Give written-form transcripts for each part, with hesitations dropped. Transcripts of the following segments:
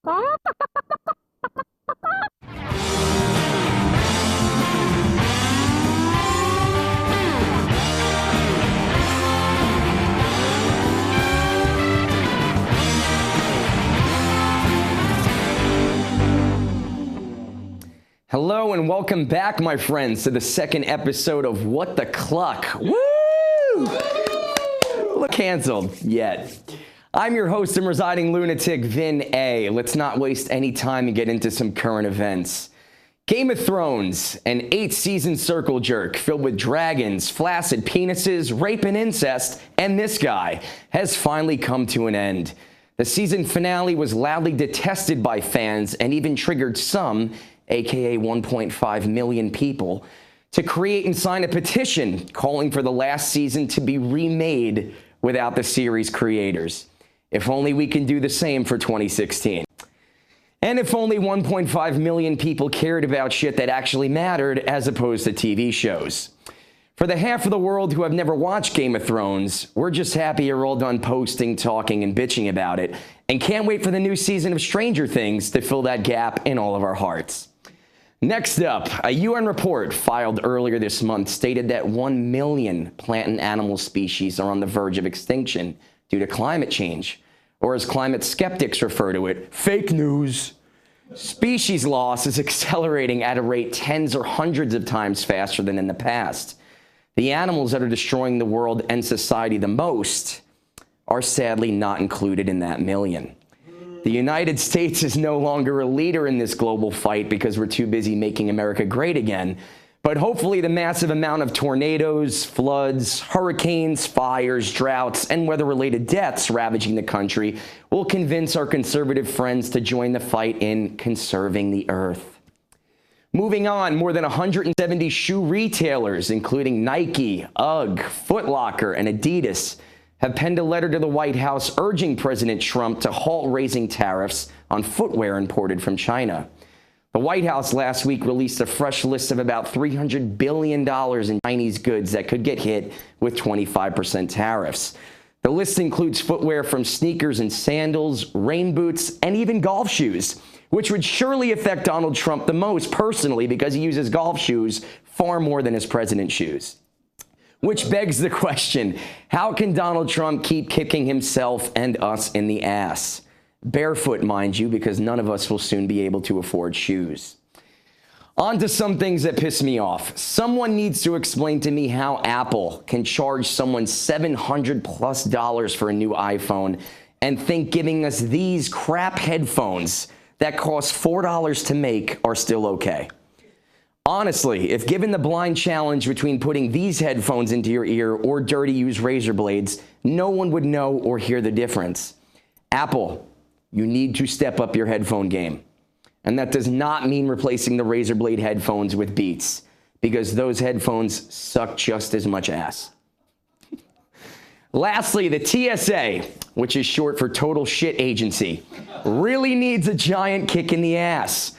Hello and welcome back, my friends, to the second episode of What the Cluck. Woo! Look, canceled yet. I'm your host and residing lunatic, Vin A. Let's not waste any time and get into some current events. Game of Thrones, an 8-season circle jerk filled with dragons, flaccid penises, rape and incest, and this guy has finally come to an end. The season finale was loudly detested by fans and even triggered some, aka 1.5 million people, to create and sign a petition calling for the last season to be remade without the series creators. If only we can do the same for 2016. And if only 1.5 million people cared about shit that actually mattered as opposed to TV shows. For the half of the world who have never watched Game of Thrones, we're just happy you're all done posting, talking, and bitching about it, and can't wait for the new season of Stranger Things to fill that gap in all of our hearts. Next up, a UN report filed earlier this month stated that 1 million plant and animal species are on the verge of extinction due to climate change, or as climate skeptics refer to it, fake news. Species loss is accelerating at a rate tens or hundreds of times faster than in the past. The animals that are destroying the world and society the most are sadly not included in that million. The United States is no longer a leader in this global fight because we're too busy making America great again. But hopefully the massive amount of tornadoes, floods, hurricanes, fires, droughts, and weather-related deaths ravaging the country will convince our conservative friends to join the fight in conserving the earth. Moving on, more than 170 shoe retailers, including Nike, UGG, Foot Locker, and Adidas, have penned a letter to the White House urging President Trump to halt raising tariffs on footwear imported from China. The White House last week released a fresh list of about $300 billion in Chinese goods that could get hit with 25% tariffs. The list includes footwear from sneakers and sandals, rain boots, and even golf shoes, which would surely affect Donald Trump the most personally because he uses golf shoes far more than his president's shoes. Which begs the question, how can Donald Trump keep kicking himself and us in the ass? Barefoot, mind you, because none of us will soon be able to afford shoes. On to some things that piss me off. Someone needs to explain to me how Apple can charge someone $700+ for a new iPhone and think giving us these crap headphones that cost $4 to make are still okay. Honestly, if given the blind challenge between putting these headphones into your ear or dirty used razor blades, no one would know or hear the difference. Apple, you need to step up your headphone game. And that does not mean replacing the razor blade headphones with Beats, because those headphones suck just as much ass. Lastly, the TSA, which is short for Total Shit Agency, really needs a giant kick in the ass.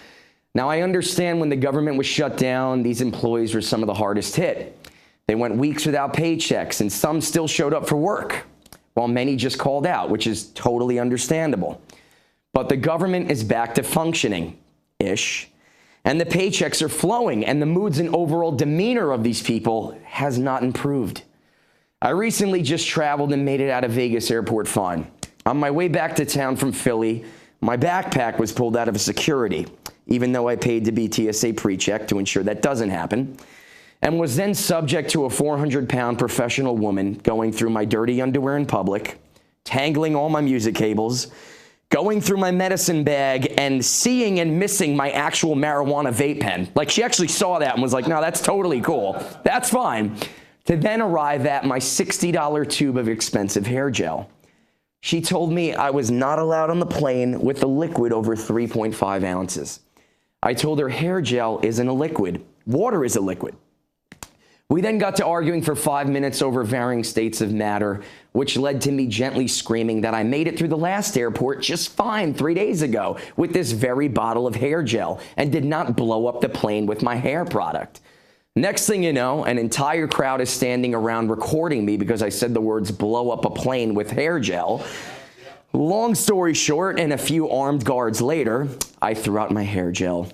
Now, I understand when the government was shut down, these employees were some of the hardest hit. They went weeks without paychecks, and some still showed up for work, while many just called out, which is totally understandable. But the government is back to functioning-ish, and the paychecks are flowing, and the moods and overall demeanor of these people has not improved. I recently just traveled and made it out of Vegas airport fine. On my way back to town from Philly, my backpack was pulled out of security, even though I paid to be TSA pre-check to ensure that doesn't happen, and was then subject to a 400-pound professional woman going through my dirty underwear in public, tangling all my music cables, going through my medicine bag, and seeing and missing my actual marijuana vape pen. Like, she actually saw that and was like, no, that's totally cool. That's fine. To then arrive at my $60 tube of expensive hair gel. She told me I was not allowed on the plane with a liquid over 3.5 ounces. I told her hair gel isn't a liquid. Water is a liquid. We then got to arguing for 5 minutes over varying states of matter, which led to me gently screaming that I made it through the last airport just fine 3 days ago with this very bottle of hair gel and did not blow up the plane with my hair product. Next thing you know, an entire crowd is standing around recording me because I said the words blow up a plane with hair gel. Long story short, and a few armed guards later, I threw out my hair gel.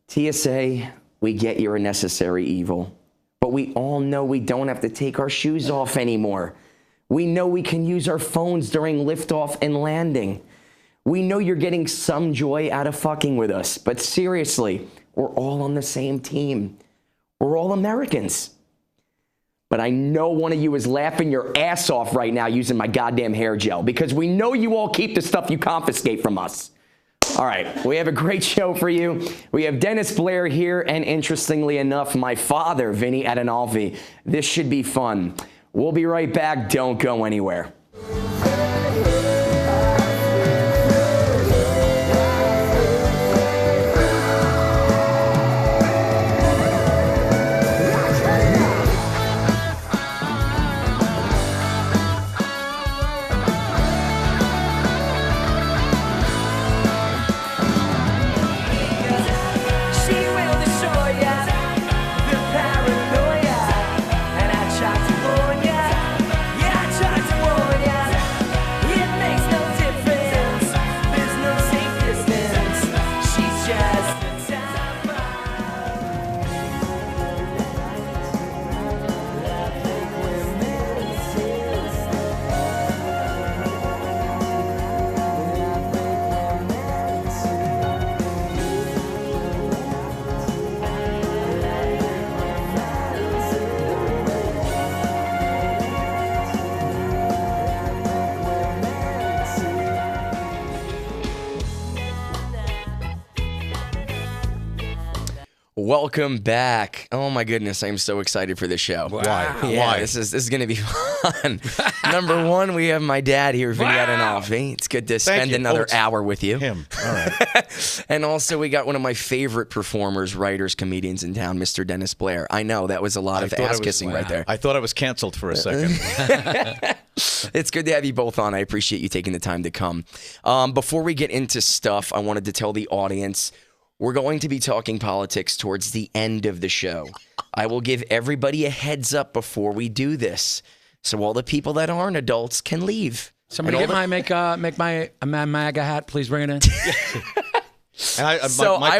TSA, we get you're a necessary evil, but we all know we don't have to take our shoes off anymore. We know we can use our phones during liftoff and landing. We know you're getting some joy out of fucking with us, but seriously, we're all on the same team. We're all Americans. But I know one of you is laughing your ass off right now using my goddamn hair gel because we know you all keep the stuff you confiscate from us. All right, we have a great show for you. We have Dennis Blair here, and interestingly enough, my father, Vinny Adinolfi. This should be fun. We'll be right back. Don't go anywhere. Welcome back. Oh my goodness, I'm so excited for this show. Wow. Why? Yeah, Why? This is going to be fun. Number one, we have my dad here, Vinny Adinolfi. It's good to spend another hour with you. Him. All right. And also, we got one of my favorite performers, writers, comedians in town, Mr. Dennis Blair. I know that was a lot of ass kissing right there. I thought I was canceled for a second. It's good to have you both on. I appreciate you taking the time to come. Before we get into stuff, I wanted to tell the audience we're going to be talking politics towards the end of the show. I will give everybody a heads up before we do this, so all the people that aren't adults can leave. Somebody make my MAGA hat, please bring it in. And I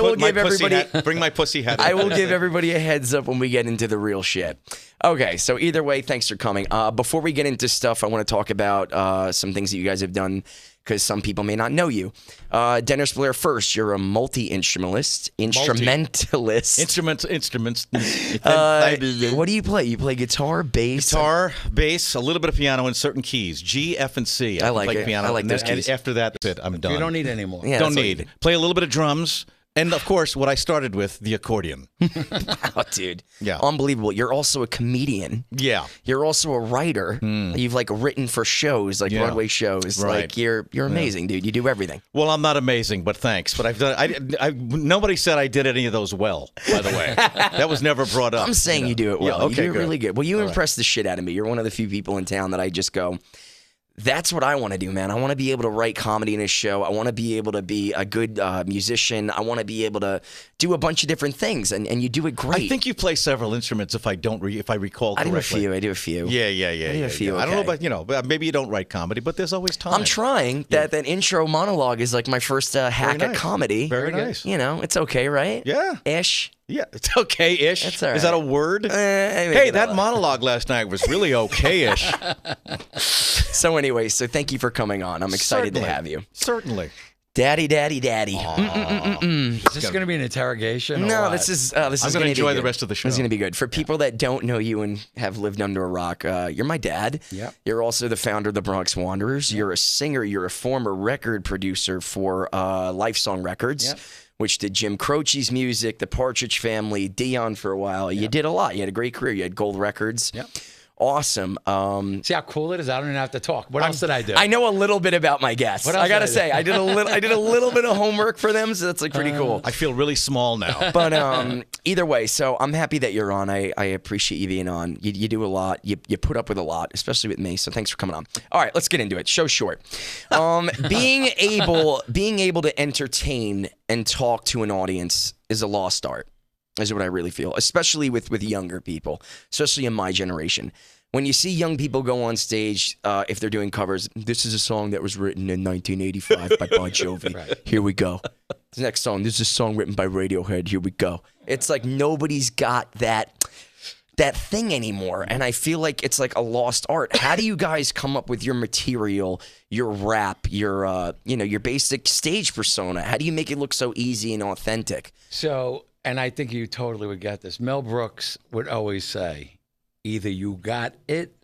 will give everybody bring my pussy hat. I will give everybody a heads up when we get into the real shit. Okay, so either way, thanks for coming. Before we get into stuff, I want to talk about some things that you guys have done because some people may not know you. Dennis Blair, first, you're a multi-instrumentalist. Instruments. What do you play? You play guitar, bass? Guitar, bass, a little bit of piano, and certain keys. G, F, and C. I like play it. Piano, I like those keys. And after that, that's it. I'm done. You don't need any more. Yeah, don't need. Play a little bit of drums. And, of course, what I started with, the accordion. Wow, dude. Yeah. Unbelievable. You're also a comedian. Yeah. You're also a writer. You've, like, written for shows, like Broadway shows. Right. Like, you're amazing, dude. You do everything. Well, I'm not amazing, but thanks. But I've done. Nobody said I did any of those well, by the way. That was never brought up. I'm saying you do it well. Yeah, okay, you do it really good. Well, you All impress the shit out of me. You're one of the few people in town that I just go, that's what I want to do, man. I want to be able to write comedy in a show. I want to be able to be a good musician. I want to be able to do a bunch of different things, and you do it great. I think you play several instruments, if I recall correctly. I do a few. Yeah. I do a few. I don't know okay. about, maybe you don't write comedy, but there's always time. I'm trying. That intro monologue is like my first hack at comedy. Very nice. You know, it's okay, right? Yeah. Ish. Yeah, it's okay-ish. That's all right. Is that a word? Hey, that monologue last night was really okay-ish. So anyway, thank you for coming on. I'm excited to have you. Certainly. Daddy. Is this going to be an interrogation? No, this is I'm going to enjoy the rest of the show. This is going to be good. For people that don't know you and have lived under a rock, you're my dad. Yep. You're also the founder of the Bronx Wanderers. Yep. You're a singer. You're a former record producer for Life Song Records. Yep. Which did Jim Croce's music, the Partridge Family, Dion for a while. You did a lot. You had a great career. You had gold records. Yep. Awesome. See how cool it is? I don't even have to talk. What else did I do? I know a little bit about my guests. What else I gotta did I say, I did a little bit of homework for them, so that's like pretty cool. I feel really small now. But either way, so I'm happy that you're on. I appreciate you being on. You do a lot. You put up with a lot, especially with me. So thanks for coming on. All right, let's get into it. Show's short. Being able to entertain and talk to an audience is a lost art. Is what I really feel, especially with younger people, especially in my generation. when you see young people go on stage, if they're doing covers, this is a song that was written in 1985 by Bon Jovi. Right. Here we go. The next song, this is a song written by Radiohead. Here we go. It's like nobody's got that thing anymore, and I feel like it's like a lost art. How do you guys come up with your material, your rap, your your basic stage persona? How do you make it look so easy and authentic? So, and I think you totally would get this. Mel Brooks would always say, either you got it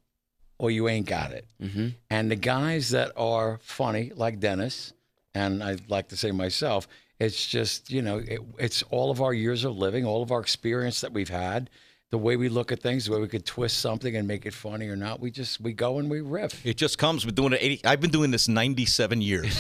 or you ain't got it. Mm-hmm. And the guys that are funny, like Dennis, and I'd like to say myself, it's just, it's all of our years of living, all of our experience that we've had, the way we look at things, the way we could twist something and make it funny or not. We go and we riff. It just comes with doing it. I've been doing this 97 years.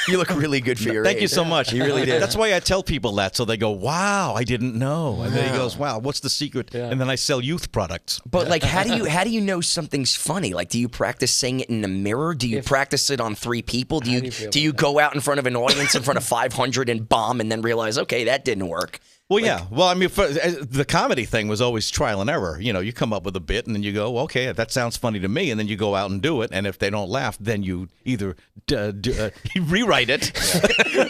You look really good for your Thank age. you so much. You really did. That's why I tell people that, so they go, wow, I didn't know. And then he goes, wow, what's the secret? Yeah. And then I sell youth products. But like, how do you know something's funny? Like, do you practice saying it in the mirror? Do you practice it on 3 people? Do you go out in front of an audience in front of 500 and bomb and then realize, okay, that didn't work? Well, yeah. Well, I mean, the comedy thing was always trial and error. You come up with a bit, and then you go, okay, that sounds funny to me, and then you go out and do it. And if they don't laugh, then you either rewrite it,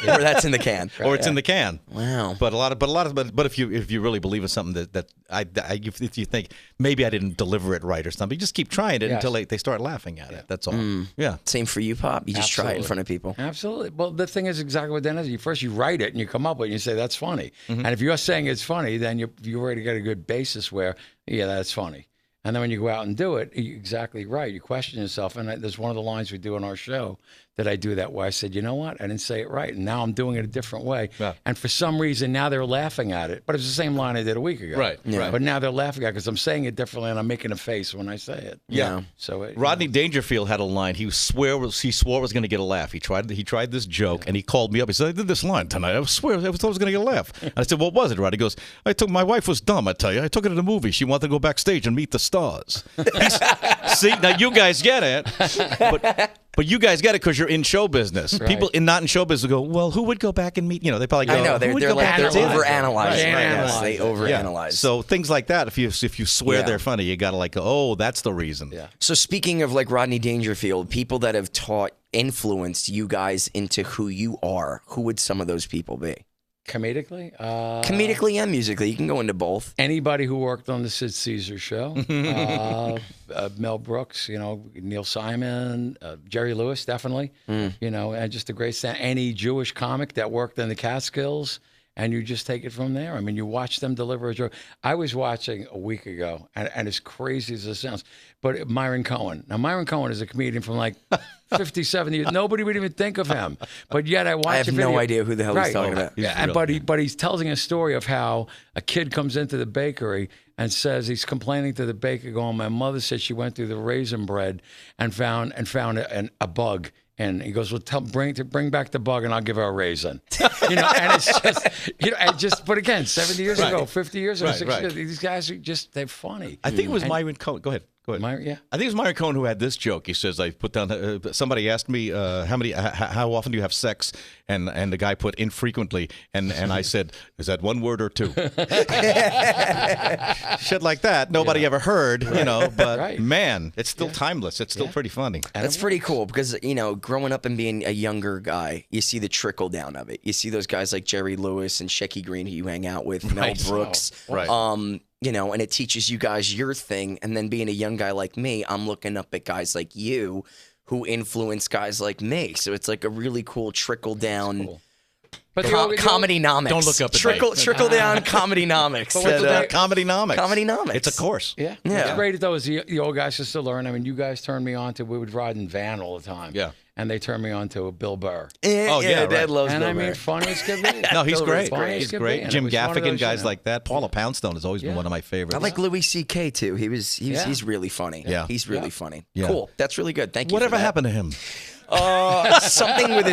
or that's in the can, or it's in the can. Wow. But if you really believe in something if you think maybe I didn't deliver it right or something, you just keep trying it until they start laughing at it. That's all. Yeah. Same for you, Pop. You just try it in front of people. Absolutely. Well, the thing is exactly what Dennis. First you write it and you come up with it and you say that's funny, and if you're saying it's funny, then you already got a good basis where, yeah, that's funny. And then when you go out and do it, you're exactly right. You question yourself. And there's one of the lines we do on our show that I do that where I said, you know what? I didn't say it right. And now I'm doing it a different way. Yeah. And for some reason, now they're laughing at it. But it's the same line I did a week ago. Right. Yeah. Right. But now they're laughing at it because I'm saying it differently and I'm making a face when I say it. Yeah. So Rodney Dangerfield had a line. He swore was going to get a laugh. He tried this joke, and he called me up. He said, I did this line tonight. I thought I was going to get a laugh. And I said, what was it, Rod? He goes, my wife was dumb, I tell you. I took her to the movie. She wanted to go backstage and meet the stars. See, now you guys get it. But you guys get it because you're in show business. Right. People not in show business go, well, who would go back and meet? They probably go, I know, they're overanalyzing. Right. Yes, they overanalyze. Yeah. So things like that, if you swear they're funny, you got to oh, that's the reason. Yeah. So speaking of like Rodney Dangerfield, people that have influenced you guys into who you are, who would some of those people be? Comedically? Comedically and musically. You can go into both. Anybody who worked on the Sid Caesar show. Mel Brooks, Neil Simon, Jerry Lewis, definitely. And just a great stand. Any Jewish comic that worked in the Catskills, and you just take it from there. I mean, you watch them deliver a joke. I was watching a week ago, and as crazy as it sounds, but Myron Cohen. Now, Myron Cohen is a comedian from like 50, 70 years. Nobody would even think of him. But yet I watch I have no idea who the hell he's talking about. But he's telling a story of how a kid comes into the bakery and says he's complaining to the baker, going, my mother said she went through the raisin bread and found a bug. And he goes, well, bring back the bug and I'll give her a raisin. And it's just, but again, 70 years ago, 50 years ago, 60 years ago, these guys are they're funny. I think it was Myron Cohen. Go ahead. Myron, yeah. I think it was Myron Cohen who had this joke. He says, I put down, somebody asked me, how often do you have sex? And the guy put infrequently. And I said, is that one word or two? Shit like that. Nobody ever heard, but man, it's still timeless. It's still pretty funny. That's pretty cool because, growing up and being a younger guy, you see the trickle down of it. You see those guys like Jerry Lewis and Shecky Green who you hang out with, Mel Brooks. And it teaches you guys your thing. And then being a young guy like me, I'm looking up at guys like you who influence guys like me. So it's like a really cool trickle down. Cool. But comedy-nomics. Don't look up at trickle down comedy-nomics. Comedy-nomics. Comedy-nomics. It's a course. Yeah. What's great though is the old guys can still learn. I mean, you guys turned me on to, we would ride in van all the time. Yeah. And they turned me on to Bill Burr. Dad loves and Bill I mean, Burr. funny as could be. No, he's great. He's great. Jim Gaffigan, guys like that. Paula Poundstone has always been one of my favorites. I like Louis C.K. too. He's really funny. Yeah. He's really funny. Yeah. Cool. That's really good. Thank you. Whatever happened to him? Something with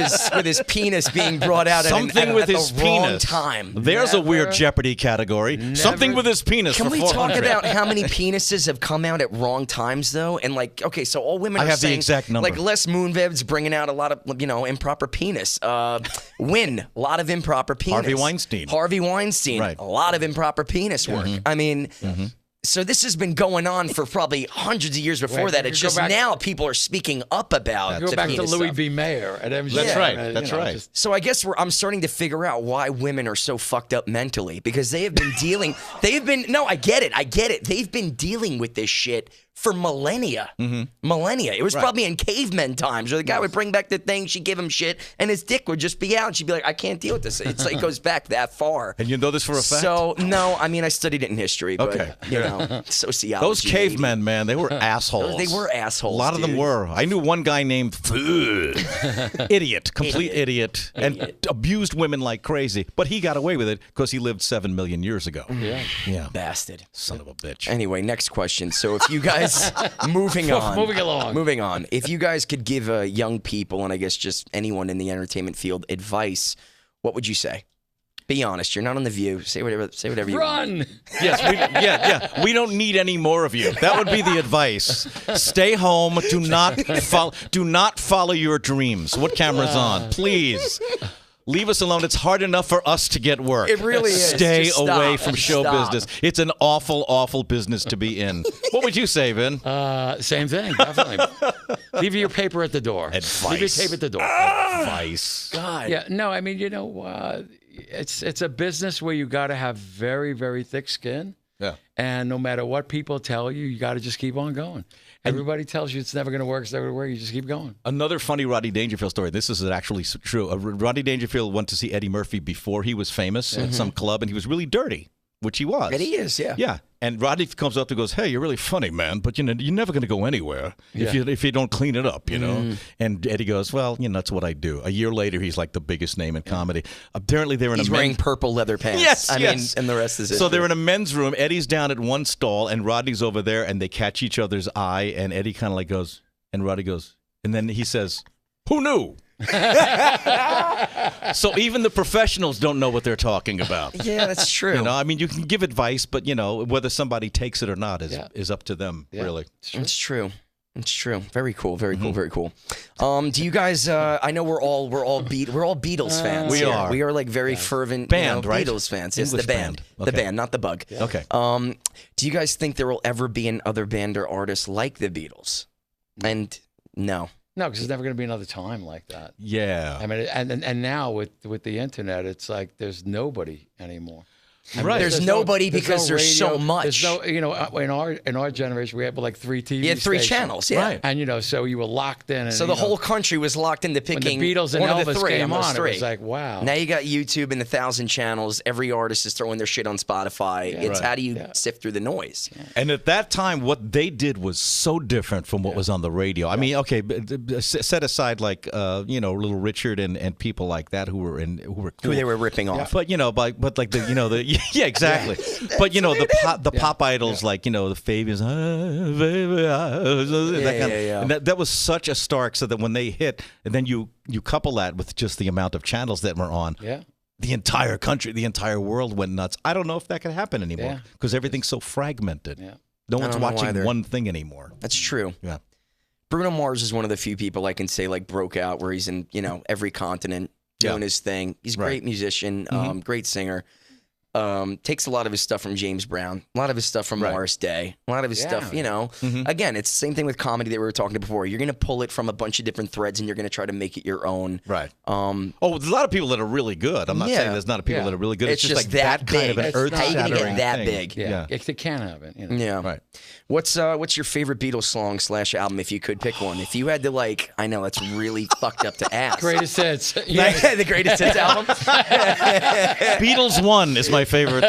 his penis being brought out something with his the wrong penis. time. There's a weird Jeopardy category. Something with his penis. Can for we 400. talk about how many penises have come out at wrong times though? And like, okay, so all women I are have saying the exact number. like Les Moonveb's bringing out a lot of improper penis. Win, a lot of improper penis. Harvey Weinstein, right. A lot of improper penis work. I mean. So this has been going on for probably hundreds of years before that. It's just now people are speaking up about Go the back to penis Louis stuff. B. Mayer at MGM. That's right. That's right. So I guess I'm starting to figure out why women are so fucked up mentally, because they have been dealing. No, I get it. They've been dealing with this shit for millennia. Millennia. It was probably in cavemen times where the guy would bring back the thing, she'd give him shit, and his dick would just be out, and she'd be like, I can't deal with this. It's like, it goes back that far. And you know this for a fact? So, no, I mean, I studied it in history, but, Okay. you know, sociology. Those cavemen, man, they were assholes. They were assholes, A lot of them dude. were. I knew one guy named Idiot, complete idiot, and abused women like crazy. But he got away with it because he lived 7 million years ago. Yeah. Bastard. Son of a bitch. Anyway, next question. So if you guys, moving on. If you guys could give young people, and I guess just anyone in the entertainment field, advice, what would you say? Be honest. You're not on The View. Say whatever you want. Run. Yes, we don't need any more of you. That would be the advice. Stay home. Do not follow your dreams. What camera's on? Please. Leave us alone. It's hard enough for us to get work. It really is. Stay Just away stop. from show Stop. business. It's an awful, awful business to be in. What would you say, Vin? Same thing, definitely. Leave your paper at the door. Advice. Leave your tape at the door. Advice. God. Yeah, no, I mean, it's a business where you got to have very, very thick skin. Yeah. And no matter what people tell you, you got to just keep on going. Everybody tells you it's never going to work, it's never going to work. You just keep going. Another funny Rodney Dangerfield story. This is actually true. Rodney Dangerfield went to see Eddie Murphy before he was famous at some club, and he was really dirty, which he was. And he is, yeah. Yeah. And Rodney comes up and goes, "Hey, you're really funny, man, but you're never going to go anywhere if you don't clean it up, you know." And Eddie goes, "Well, that's what I do." A year later, he's like the biggest name in comedy. Apparently, they're in He's wearing purple leather pants. Yes, I mean, and the rest is So they're in a men's room. Eddie's down at one stall, and Rodney's over there, and they catch each other's eye. And Eddie kind of like goes, and Rodney goes, and then he says, "Who knew?" So even the professionals don't know what they're talking about. Yeah, that's true. I mean, you can give advice, but whether somebody takes it or not is up to them. Really, It's true. It's true. Very cool. Very cool. Very cool. Do you guys? I know we're all Beatles fans. We here. are. We are like very fervent Band, right? Beatles fans. Yes, English the band. band. The Okay. band, not the bug. Okay. Do you guys think there will ever be another band or artist like the Beatles? And no. No, because there's never going to be another time like that. Yeah. I mean, and now with the internet, it's like there's nobody anymore. Right. There's nobody because there's so much. There's no, in our generation, we had like 3 TV You had 3 stations. channels, yeah. Right. And so you were locked in. And, So the whole country was locked into when picking the Beatles and one of the Elvis 3 came those on, 3. it was like, wow. Now you got YouTube and 1,000 channels. Every artist is throwing their shit on Spotify. It's how do you sift through the noise? And at that time, what they did was so different from what was on the radio. I mean, okay, set aside like Little Richard and people like that who were cool. Who they were ripping off. But but like the yeah, exactly. But the pop idols like the Fabians, and that was such a stark. So that when they hit, and then you couple that with just the amount of channels that were on, the entire country, the entire world went nuts. I don't know if that can happen anymore because everything's so fragmented. Yeah. No one's don't know watching either. one thing anymore. That's true. Yeah. Bruno Mars is one of the few people I can say like broke out where he's in every continent doing his thing. He's a great musician, great singer. Takes a lot of his stuff from James Brown, a lot of his stuff from Morris Day, a lot of his stuff, Again, it's the same thing with comedy that we were talking about before. You're going to pull it from a bunch of different threads and you're going to try to make it your own. Right. There's a lot of people that are really good. I'm not saying there's not people that are really good. It's just just like that kind of big. an earth How you gonna get that thing. big? Yeah. It can happen. Yeah. Right. What's your favorite Beatles song / album if you could pick one? If you had to I know that's really fucked up to ask. Greatest hits. The greatest hits album. Beatles 1 is my favorite.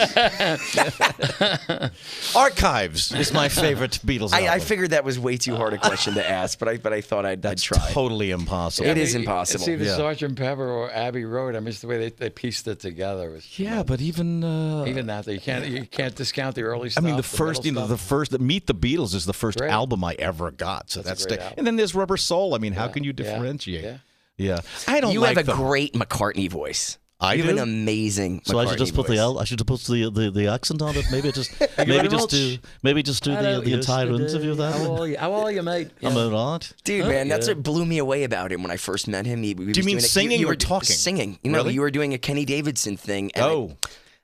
Archives is my favorite Beatles album. I figured that was way too hard a question to ask, but I thought I'd try. Totally impossible. It is impossible. It's either Yeah. Sgt. Pepper or Abbey Road. I mean, it's the way they pieced it together. Was, But even that you can't discount the early I stuff. mean, the first Meet the Beatles is the first Great. album I ever got. So That's a that's great album. and then there's Rubber Soul. I mean, how can you differentiate? Yeah. I don't You like have a them. great McCartney voice. I You have do? an amazing. So I should just put voice. I should just put the accent on it. Maybe just do the entire interview of that. How are you, mate? I'm alright. Dude, man, that's what blew me away about him when I first met him. Do you mean singing or talking? Singing. Really? You were doing a Kenny Davidson thing. And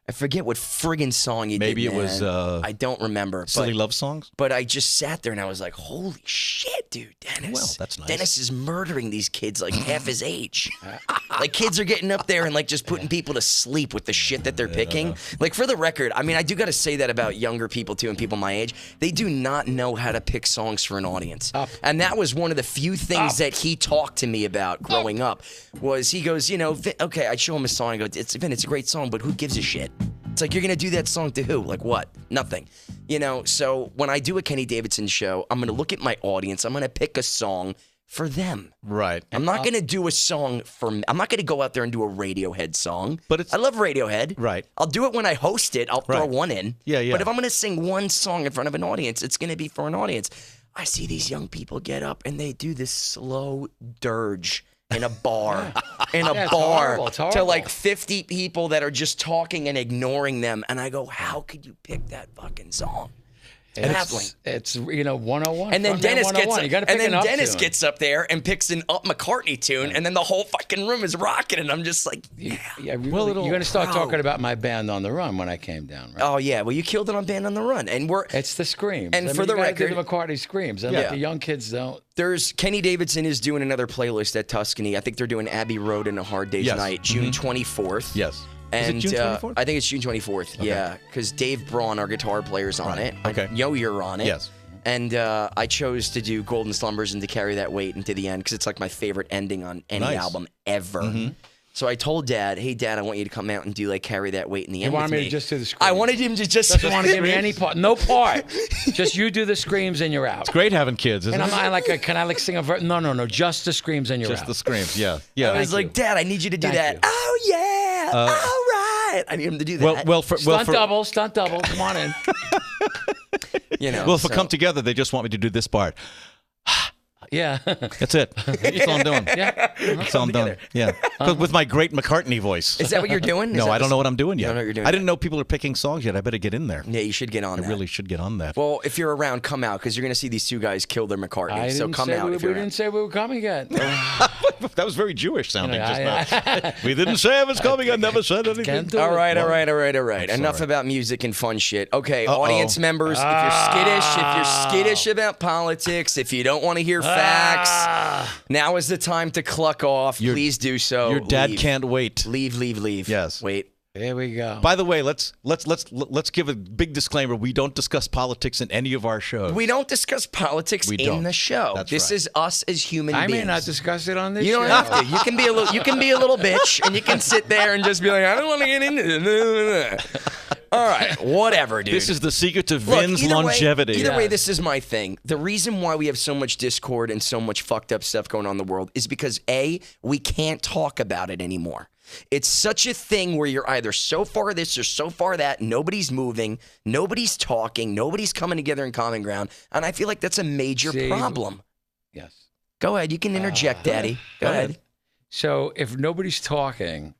I forget what friggin' song you did. Maybe it was. I don't remember. Silly love songs. But I just sat there and I was like, "Holy shit, dude, Dennis! Well, that's nice. Dennis is murdering these kids like half his age. Like kids are getting up there and like just putting people to sleep with the shit that they're picking. Like for the record, I mean, I do got to say that about younger people too and people my age. They do not know how to pick songs for an audience. And that was one of the few things that he talked to me about growing up. Was he goes, okay, I show him a song. I go, it's a great song, but who gives a shit? It's like, you're going to do that song to who? Like what? Nothing. So when I do a Kenny Davidson show, I'm going to look at my audience. I'm going to pick a song for them. Right. I'm not going to do a song I'm not going to go out there and do a Radiohead song. But I love Radiohead. Right. I'll do it when I host it. I'll throw one in. Yeah. But if I'm going to sing one song in front of an audience, it's going to be for an audience. I see these young people get up and they do this slow dirge in a bar, It's horrible. to like 50 people that are just talking and ignoring them. And I go, how could you pick that fucking song? It's 101. And then Dennis gets up, You gotta pick Dennis gets up there and picks an Up McCartney tune, and then the whole fucking room is rocking, and I'm just like, you're going to start talking about my band on the run when I came down, right? Oh yeah, well you killed it on Band on the Run, and it's the screams. And for the you gotta record, do the McCartney screams, and the young kids don't. There's Kenny Davidson is doing another playlist at Tuscany. I think they're doing Abbey Road and A Hard Day's Night, June 24th. Yes. And is it June 24th? I think it's June 24th. Okay. Yeah, because Dave Braun, our guitar player, is on it. Okay. I know you're on it. Yes. And I chose to do Golden Slumbers and To Carry That Weight into the end because it's like my favorite ending on any album ever. So I told Dad, "Hey, Dad, I want you to come out and do like Carry That Weight in the end." You wanted with me to just do the screams? I wanted him to just. Doesn't want to give me any part. No part. Just you do the screams and you're out. It's great having kids, isn't And it? I'm like, can I like sing a verse? No. Just the screams and you're out. Just the screams. Yeah. I was like, Dad, I need you to do that. you. Oh yeah. All right. I need him to do that. Stunt double. Come on in. Well, if we come together, they just want me to do this part. Yeah. That's it. That's all I'm doing. Yeah. That's all I'm doing. Yeah. With my great McCartney voice. Is that what you're doing? No, I don't know what I'm doing yet. You don't know what you're doing I didn't know people are picking songs yet. I better get in there. Yeah, you should get on that. I really should get on that. Well, if you're around, come out because you're going to see these two guys kill their McCartney. So come out. We didn't say we were coming yet. That was very Jewish sounding just now. We didn't say I was coming. I never said anything. All right. Enough about music and fun shit. Okay, audience members, if you're skittish about politics, if you don't want to hear facts, now is the time to cluck off. Please do so. Your dad can't wait. Leave. Yes. Wait. There we go. By the way, let's give a big disclaimer. We don't discuss politics in any of our shows. We don't discuss politics in the show. This is us as human beings. I may not discuss it on this show. You don't have to. You can be a little bitch, and you can sit there and just be like, I don't want to get into it. All right, whatever, dude. This is the secret to Vin's longevity. Either way, this is my thing. The reason why we have so much discord and so much fucked up stuff going on in the world is because A, we can't talk about it anymore. It's such a thing where you're either so far this or so far that. Nobody's moving. Nobody's talking. Nobody's coming together in common ground. And I feel like that's a major problem. Yes. Go ahead. You can interject, Daddy. Go ahead. So if nobody's talking,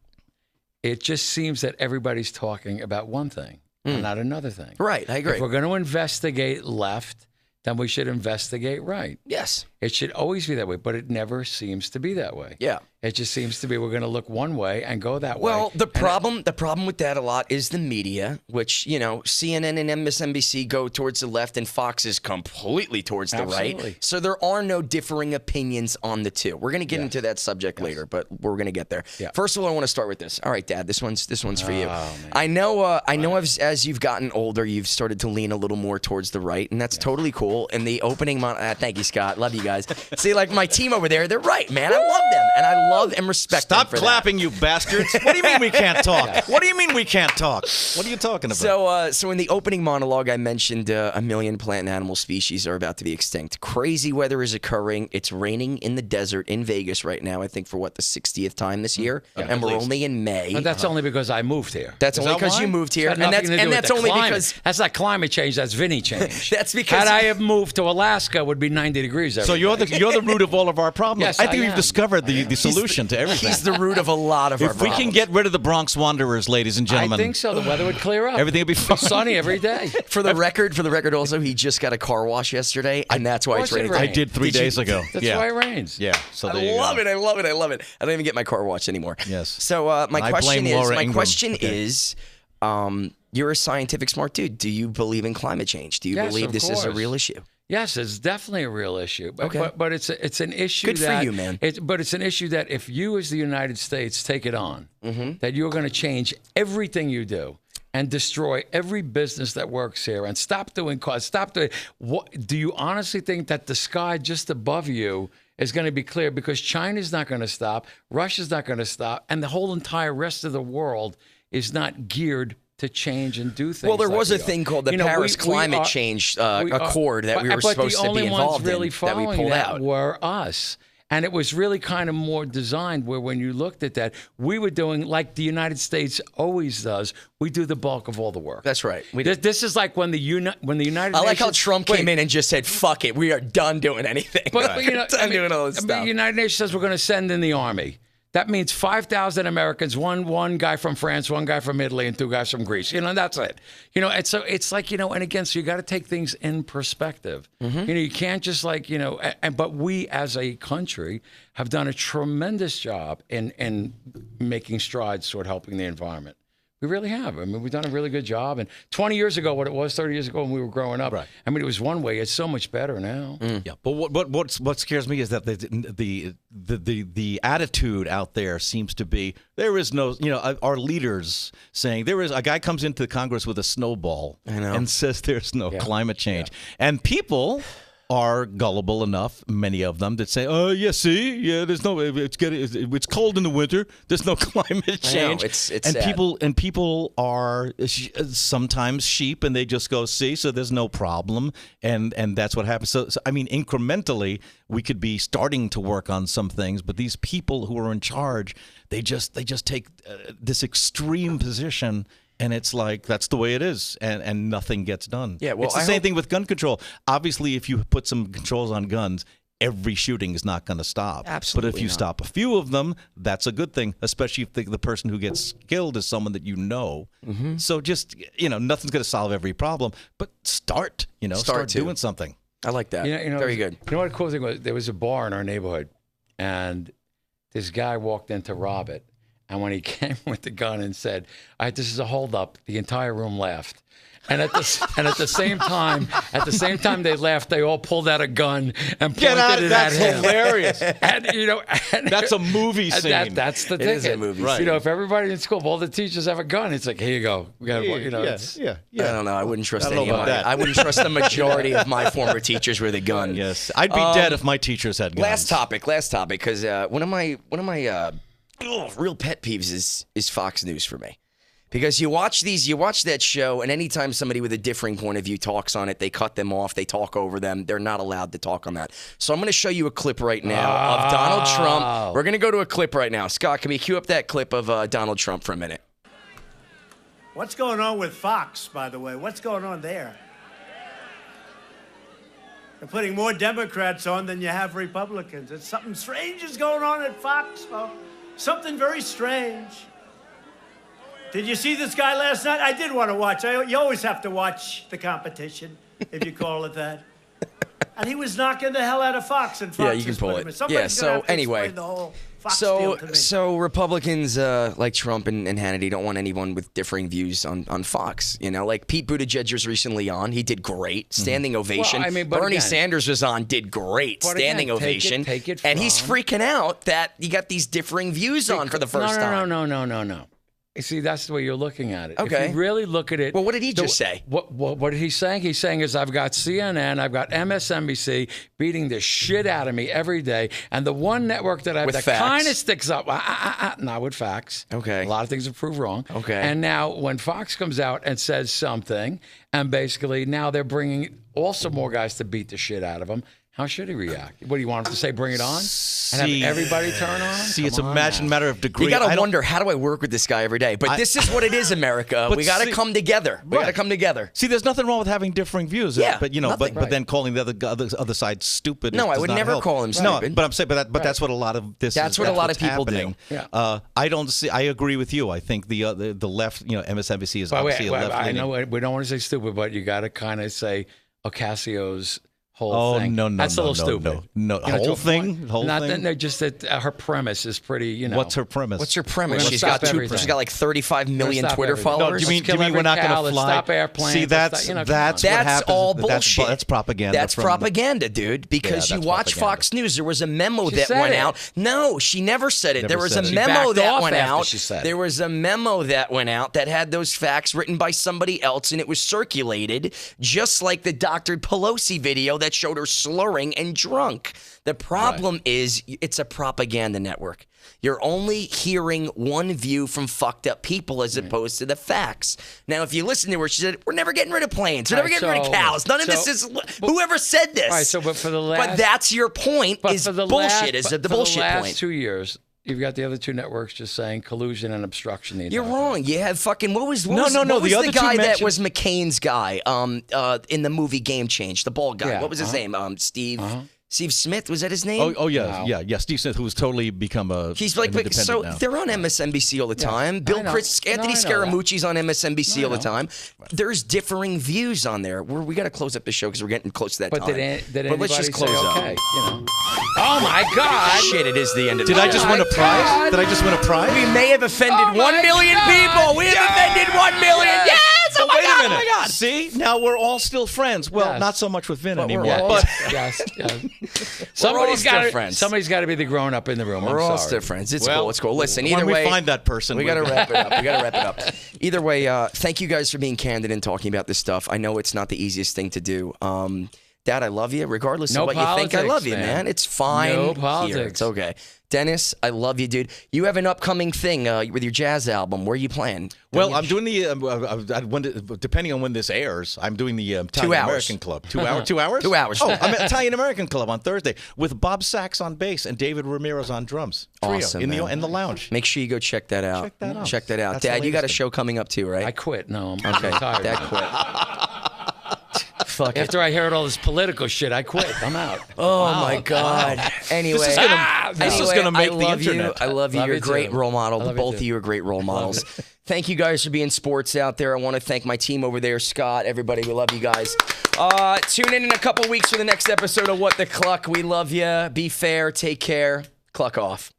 it just seems that everybody's talking about one thing and not another thing. Right. I agree. If we're going to investigate left, then we should investigate right. Yes. It should always be that way, but it never seems to be that way. Yeah. It just seems to be we're going to look one way and go that way. Well, the problem with that a lot is the media, which, CNN and MSNBC go towards the left and Fox is completely towards the right. So there are no differing opinions on the two. We're going to get into that subject later, but we're going to get there. Yeah. First of all, I want to start with this. All right, Dad, this one's for you. Man. I know as you've gotten older, you've started to lean a little more towards the right, and that's totally cool. In the opening, thank you, Scott. Love you guys. See, like my team over there, they're right, man. I love them, and I love and respect them for clapping, that. you bastards. What do you mean we can't talk? What do you mean we can't talk? What are you talking about? So in the opening monologue, I mentioned 1 million plant and animal species are about to be extinct. Crazy weather is occurring. It's raining in the desert in Vegas right now, I think for the 60th time this year, and we're only in May. But that's only because I moved here. That's only because you moved here, and that's only because that's not climate change. That's Vinny change. That's because had I have moved to Alaska, it would be 90 degrees every day. You're the root of all of our problems. Yes, I think we've discovered the solution to everything. He's the root of a lot of our problems. If we can get rid of the Bronx Wanderers, ladies and gentlemen, I think so. The weather would clear up. Everything would be fine. Sunny every day. For the record, also, he just got a car wash yesterday, and that's why it's raining. I did 3 days ago. That's why it rains. Yeah. So I love it. I don't even get my car washed anymore. Yes. So my question is, You're a scientific smart dude. Do you believe in climate change? Do you believe this is a real issue? Yes, it's definitely a real issue. But, Okay. but it's an issue Good for you, man. But it's an issue that if you as the United States take it on, that you're going to change everything you do and destroy every business that works here and stop doing cars, stop doing. What do you honestly think that the sky just above you is going to be clear? Because China's not going to stop, Russia's not going to stop, and the whole entire rest of the world is not geared to change and do things. Well, there like was a we thing are. called the You know, Paris we Climate are- Change we are- Accord that we were but supposed the to only be involved ones really in that we following pulled that out. were us. And it was really kind of more designed where when you looked at that, we were doing like the United States always does. We do the bulk of all the work. That's right. This is like when the United I like how Nations- Trump came in and just said, "Fuck it, we are done doing anything." But you know, done doing all this stuff. The United Nations says we're going to send in the army. That means 5,000 Americans, one guy from France, one guy from Italy, and 2 guys from Greece. You know, that's it. You know, and so it's like, you know, and again, so you got to take things in perspective. You know, you can't just like, you know, but we as a country have done a tremendous job in making strides toward helping the environment. We really have. I mean, we've done a really good job. And 20 years ago, what it was 30 years ago when we were growing up, I mean, it was one way. It's so much better now. Yeah, but what scares me is that the attitude out there seems to be there is no, you know, our leaders saying there is a guy comes into Congress with a snowball and says there's no climate change, and people are gullible enough, many of them, that say, "Oh, yeah, see, yeah, there's no, it's cold in the winter. There's no climate change." It's and sad. people are sometimes sheep, and they just go, "See, so there's no problem," and that's what happens. So I mean, incrementally, we could be starting to work on some things, but these people who are in charge, they just take this extreme position. And it's like, that's the way it is, and nothing gets done. Yeah, well, it's the same thing with gun control. Obviously, if you put some controls on guns, every shooting is not going to stop. Absolutely But if you not. stop a few of them, that's a good thing, especially if the person who gets killed is someone that you know. So just, you know, nothing's going to solve every problem, but start doing something. I like that. You know, Very good. You know what the cool thing was? There was a bar in our neighborhood, and this guy walked in to rob it. And when he came with the gun and said, "All right, this is a holdup," the entire room laughed. And at the same time they laughed, they all pulled out a gun and pointed it at him. Hilarious. And you know, That's a movie scene. That's the It ticket. is a movie You know, if everybody in school, if all the teachers have a gun, it's like, here you go. We got, you know, it's- I don't know. I wouldn't trust I don't any know of about my. that. I wouldn't trust the majority of my former teachers with a gun. Yes, I'd be dead if my teachers had guns. Last topic, because one of my real pet peeves is Fox News for me. Because you watch that show, and anytime somebody with a differing point of view talks on it, they cut them off, they talk over them. They're not allowed to talk on that. So I'm going to show you a clip right now of Donald Trump. We're going to go to a clip right now. Scott, can we cue up that clip of Donald Trump for a minute? What's going on with Fox, by the way? What's going on there? They're putting more Democrats on than you have Republicans. It's something strange is going on at Fox, folks. Something very strange. Did you see this guy last night? I did want to watch. You always have to watch the competition, if you call it that. And he was knocking the hell out of Fox, and Fox Yeah, you can is pull putting him in. it. Somebody's Yeah, gonna so have to anyway. explain the whole Fox deal to me. So Republicans like Trump and Hannity don't want anyone with differing views on Fox. You know, like Pete Buttigieg was recently on. He did great. Standing ovation. Well, I mean, but Bernie again- Sanders was on, did great. But Standing again, take ovation. it and he's from- freaking out that you got these differing views on for the first time. No. You see, that's the way you're looking at it. Okay. If you really look at it. Well, what did he just say? What he's saying? He's saying is I've got CNN, I've got MSNBC beating the shit out of me every day, and the one network that I have With that facts. kind of sticks up, not with facts. Okay. A lot of things are proved wrong. Okay. And now when Fox comes out and says something, and basically now they're bringing also more guys to beat the shit out of him. How should he react? What do you want him to say? Bring it on, and have everybody turn on him? See, it's a Come on matter of degree. You got to wonder, how do I work with this guy every day? But this is what it is, America. But We got to see- come together. We got to come together. See, there's nothing wrong with having differing views. Yeah, but you know, nothing. but then calling the other side stupid. No, I does would not never help. call him No, stupid. but I'm saying, but that's what a lot of this. That's is, what a lot what's of people do. happening. Yeah. I don't see. I agree with you. I think the left, you know, MSNBC is obviously a left. I know we don't want to say stupid, but you got to kind of say Ocasio-Cortez's whole thing. No, That's a little stupid. No. You know, Whole thing? Not that, no, just that her premise is pretty, you know. What's her premise? What's her We're premise? gonna She's stop got everything. she's got like 35 million stop Twitter everything. followers. No, do you Kill mean we're not every going cow, to let's fly? stop airplanes, See, let's that's stop- you know, come that's on. what That's happens. all bullshit. That's propaganda. That's propaganda, dude. Because Yeah, you that's watch propaganda. Fox News. There was a memo She that said went it. out. No, she never said it. Never There was said a it. She memo backed that off went after out. she said it. There was a memo that went out that had those facts written by somebody else, and it was circulated, just like the Dr. Pelosi video that showed her slurring and drunk. The problem is it's a propaganda network. You're only hearing one view from fucked up people as opposed to the facts. Now, if you listen to her, she said, we're never getting rid of planes. We're never getting rid of cows. None of this is... Whoever said this? All right, so but for the last... But that's your point, is for the bullshit, is last, the for bullshit the last point. 2 years, you've got the other two networks just saying collusion and obstruction. The You're entire time. wrong. You have fucking... What was No, what the was other the two guy that mentioned- was McCain's guy in the movie Game Change? The bald guy. Yeah, What was his name? Steve Smith? Was that his name? Oh yeah, Wow. yeah. Steve Smith, who's totally become a. He's like, an but, independent so now. they're on MSNBC all the time. Bill know. Chris, No, Anthony I know Scaramucci's on MSNBC all the know. time. There's differing views on there. We got to close up the show because we're getting close to that But time. did but anybody let's just say, close up. okay, you know? Oh my God! Shit, it is the end of Did the I show. just win a prize? Did I just win a prize? We may have offended Oh 1 my million God! people. We have offended 1 million. Yes! Oh my Wait God! a minute. Oh my God! See, now we're all still friends. Well, Yes. not so much with Vin But we're anymore. all- But yes. all still friends. Somebody's got to be the grown up in the room. We're I'm all sorry. still friends. It's Well, cool. It's cool. Listen, when either we way, find that person, we got to wrap it up. We got to wrap it up. Either way, thank you guys for being candid and talking about this stuff. I know it's not the easiest thing to do. Dad, I love you. Regardless No of what you think, I politics, love you, man. It's fine. No here. politics. It's okay. Dennis, I love you, dude. You have an upcoming thing with your jazz album. Where are you playing? well, I'm doing the depending on when this airs, I'm doing the Italian hours. American Club. 2 hours. 2 hours. 2 hours. Oh, I'm at Italian American Club on Thursday with Bob Sachs on bass and David Ramirez on drums. Trio Awesome, in man. the lounge. Make sure you go check that out. Check that out. Check that out. That's the Dad, you got a latest show coming up too, right? I quit. No, I'm Okay, tired. Dad quit. Fuck it. After I heard all this political shit, I quit. I'm out. Oh Wow. my God! Anyway, This is gonna make I the love internet. You. I love you. Love You're you a great too. role model. Love you Both of too. you are great role models. Thank you guys for being sports out there. I want to thank my team over there, Scott, everybody. We love you guys. Tune in a couple weeks for the next episode of What the Cluck. We love you. Be fair. Take care. Cluck off.